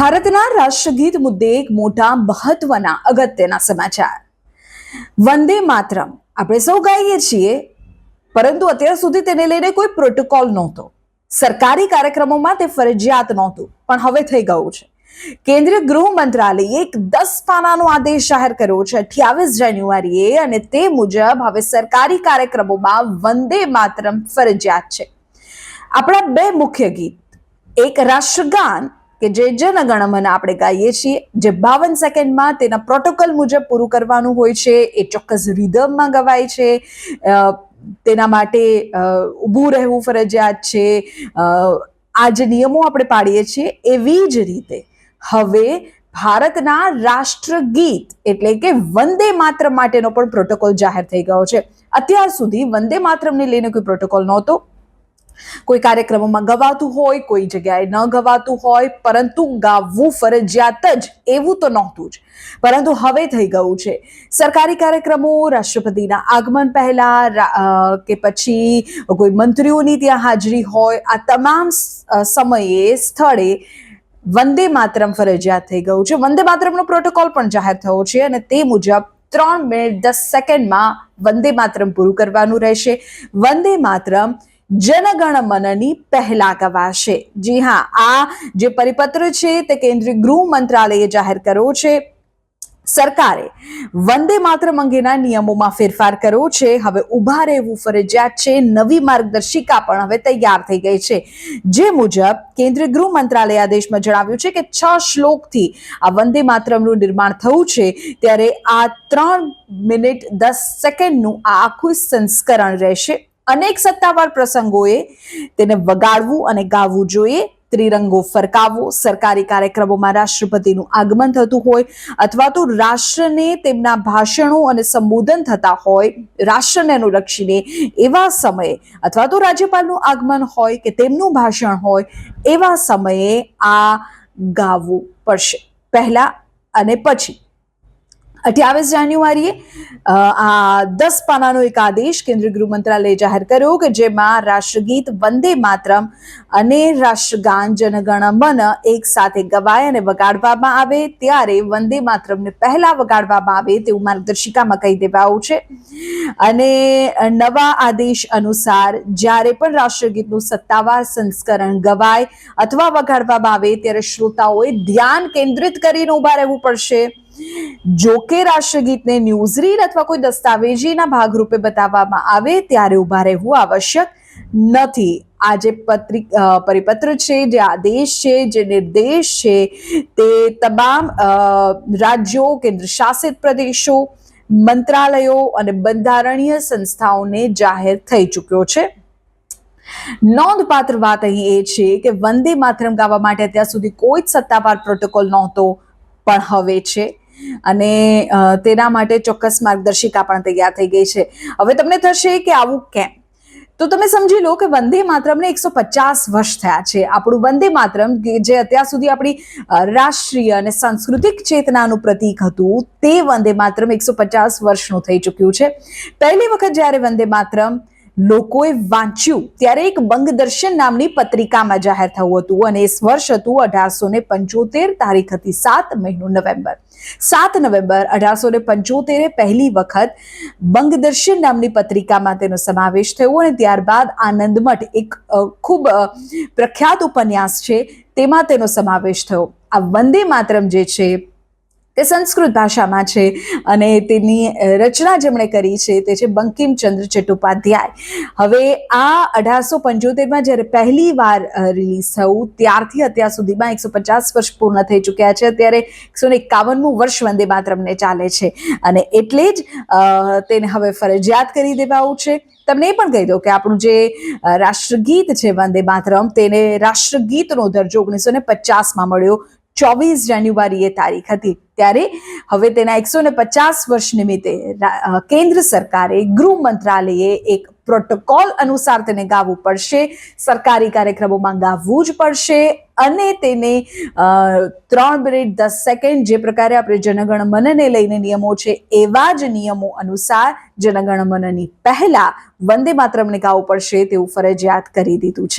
ભારતના રાષ્ટ્રગીત મુદ્દે એક મોટા મહત્વના અગત્યના સમાચાર. વંદે માતરમ આપણે સૌ ગાઈએ છીએ, પરંતુ અત્યાર સુધી તેને લઈને કોઈ પ્રોટોકોલ નહોતો. સરકારી કાર્યક્રમોમાં તે ફરજિયાત નહોતું, પણ હવે થઈ ગયું છે. કેન્દ્રીય ગૃહ મંત્રાલયે એક 10 પાનાનો આદેશ જાહેર કર્યો છે 28 જાન્યુઆરીએ, અને તે મુજબ હવે સરકારી કાર્યક્રમોમાં વંદે માતરમ ફરજિયાત છે. આપણા બે મુખ્ય ગીત, એક રાષ્ટ્રગાન કે જે જનગણમન આપણે ગાઈએ છીએ, જે 52 સેકન્ડમાં તેના પ્રોટોકોલ મુજબ પૂરું કરવાનું હોય છે, એ ચોક્કસ રિધમમાં ગવાય છે, તેના માટે ઊભું રહેવું ફરજિયાત છે. આ જે નિયમો આપણે પાડીએ છીએ, એવી જ રીતે હવે ભારતના રાષ્ટ્રગીત એટલે કે વંદે માતરમ માટેનો પણ પ્રોટોકોલ જાહેર થઈ ગયો છે. અત્યાર સુધી વંદે માતરમને લઈને કોઈ પ્રોટોકોલ નહોતો. કોઈ કાર્યક્રમોમાં ગવાતું હોય, કોઈ જગ્યાએ ન ગવાતું હોય, પરંતુ ગાવું ફરજિયાત જ એવું તો નહોતું જ, પરંતુ હવે થઈ ગયું છે. સરકારી કાર્યક્રમો, રાષ્ટ્રપતિના આગમન પહેલા કે પછી કોઈ મંત્રીઓની ત્યાં હાજરી હોય, આ તમામ સમયે સ્થળે વંદે માતરમ ફરજિયાત થઈ ગયું છે. વંદે માતરમનો પ્રોટોકોલ પણ જાહેર થયો છે, અને તે મુજબ 3 મિનિટ 10 સેકન્ડમાં વંદે માતરમ પૂરું કરવાનું રહેશે. વંદે માતરમ જનગણમનની પહેલા ગવાશે. જી હા, આ જે પરિપત્ર છે તે કેન્દ્રીય ગૃહ મંત્રાલયે જાહેર કર્યો છે. સરકારે વંદે માતરમ અંગેના નિયમોમાં ફેરફાર કર્યો છે. હવે ઊભા રહેવું ફરજિયાત છે. નવી માર્ગદર્શિકા પણ હવે તૈયાર થઈ ગઈ છે, જે મુજબ કેન્દ્રીય ગૃહ મંત્રાલય આદેશમાં જણાવ્યું છે કે 6 શ્લોકથી આ વંદે માતરમનું નિર્માણ થયું છે. ત્યારે આ 3 મિનિટ 10 સેકન્ડનું આ આખું સંસ્કરણ રહેશે. અનેક સત્તાવાર પ્રસંગોએ તેને વગાડવું અને ગાવું જોઈએ. ત્રિરંગો ફરકાવવો, સરકારી કાર્યક્રમોમાં રાષ્ટ્રપતિનું આગમન થતું હોય, અથવા તો રાષ્ટ્રને તેમના ભાષણો અને સંબોધન થતા હોય, રાષ્ટ્રને અનુલક્ષીને એવા સમયે, અથવા તો રાજ્યપાલનું આગમન હોય કે તેમનું ભાષણ હોય, એવા સમયે આ ગાવું પડશે, પહેલા અને પછી. 28 જાન્યુઆરીએ આ 10 પાનાનો એક આદેશ કેન્દ્રીય ગૃહ મંત્રાલયે જાહેર કર્યો કે જેમાં રાષ્ટ્રગીત વંદે માતરમ અને રાષ્ટ્રગાન જનગણમન એક સાથે ગવાય અને વગાડવામાં આવે. ત્યારે વંદે માતરમને પહેલા વગાડવામાં આવે તેવું માર્ગદર્શિકામાં કહી દેવાયું છે. અને નવા આદેશ અનુસાર જ્યારે પણ રાષ્ટ્રગીતનું સત્તાવાર સંસ્કરણ ગવાય અથવા વગાડવામાં આવે, ત્યારે શ્રોતાઓએ ધ્યાન કેન્દ્રિત કરીને ઉભા રહેવું પડશે. જો કે રાષ્ટ્રગીતને ન્યૂઝરીલ અથવા કોઈ દસ્તાવેજીના ભાગરૂપે બતાવવામાં આવે ત્યારે ઉભા રહેવું આવશ્યક નથી. આ જે પરિપત્ર છે, જે આદેશ છે, જે નિર્દેશ છે, તે તમામ રાજ્યો, કેન્દ્ર શાસિત પ્રદેશો, મંત્રાલયો અને બંધારણીય સંસ્થાઓને જાહેર થઈ ચૂક્યો છે. નોંધપાત્ર વાત અહીં એ છે કે વંદે માતરમ ગાવા માટે અત્યાર સુધી કોઈ જ સત્તાવાર પ્રોટોકોલ નહોતો, પણ હવે છે. અને તેના માટે ચોક્કસ માર્ગદર્શિકા પણ તૈયાર થઈ ગઈ છે. હવે તમને થશે કે આવું કેમ? તો તમે સમજી લો કે વંદે માતરમને 150 વર્ષ થયા છે. આપણું વંદે માતરમ, જે અત્યાર સુધી આપણી રાષ્ટ્રીય અને સાંસ્કૃતિક ચેતનાનું પ્રતીક હતું, તે વંદે માતરમ 150 વર્ષનું થઈ ચૂક્યું છે. પહેલી વખત જ્યારે વંદે માતરમ લોકોએ વાંચ્યું ત્યારે એક બંગદર્શન નામની પત્રિકામાં જાહેર થયું હતું, અને એ વર્ષ હતું 1875. તારીખ હતી 7 મહિનો નવેમ્બર. 7 નવેમ્બર 1875 પહેલી વખત બંગદર્શન નામની પત્રિકામાં તેનો સમાવેશ થયો, અને ત્યારબાદ આનંદમઠ, એક ખૂબ પ્રખ્યાત ઉપન્યાસ છે, તેમાં તેનો સમાવેશ થયો. આ વંદે માતરમ જે છે તે સંસ્કૃત ભાષામાં છે, અને તેની રચના જેમણે કરી છે તે છે બંકિમચંદ્ર ચટ્ટોપાધ્યાય. હવે આ 1875માં જ્યારે પહેલી વાર રિલીઝ થયું, ત્યારથી અત્યાર સુધીમાં 150 વર્ષ પૂર્ણ થઈ ચૂક્યા છે. અત્યારે 151મું વર્ષ વંદે માતરમને ચાલે છે, અને એટલે જ તેને હવે ફરજિયાત કરી દેવાયું છે. તમને એ પણ કહી દઉં કે આપણું જે રાષ્ટ્રગીત છે વંદે માતરમ, તેને રાષ્ટ્રગીતનો દરજ્જો 1950માં મળ્યો. 24 જાન્યુઆરીએ તારીખ હતી. ત્યારે હવે તેના 150 વર્ષ નિમિત્તે કેન્દ્ર સરકારે, ગૃહ મંત્રાલયે એક પ્રોટોકોલ અનુસાર તેને ગાવું પડશે. સરકારી કાર્યક્રમોમાં ગાવું જ પડશે, અને તેને 3 મિનિટ 10 સેકન્ડ, જે પ્રકારે આપણે જનગણમનને લઈને નિયમો છે, એવા જ નિયમો અનુસાર જનગણમનની પહેલા વંદે માતરમને ગાવું પડશે તેવું ફરજિયાત કરી દીધું છે.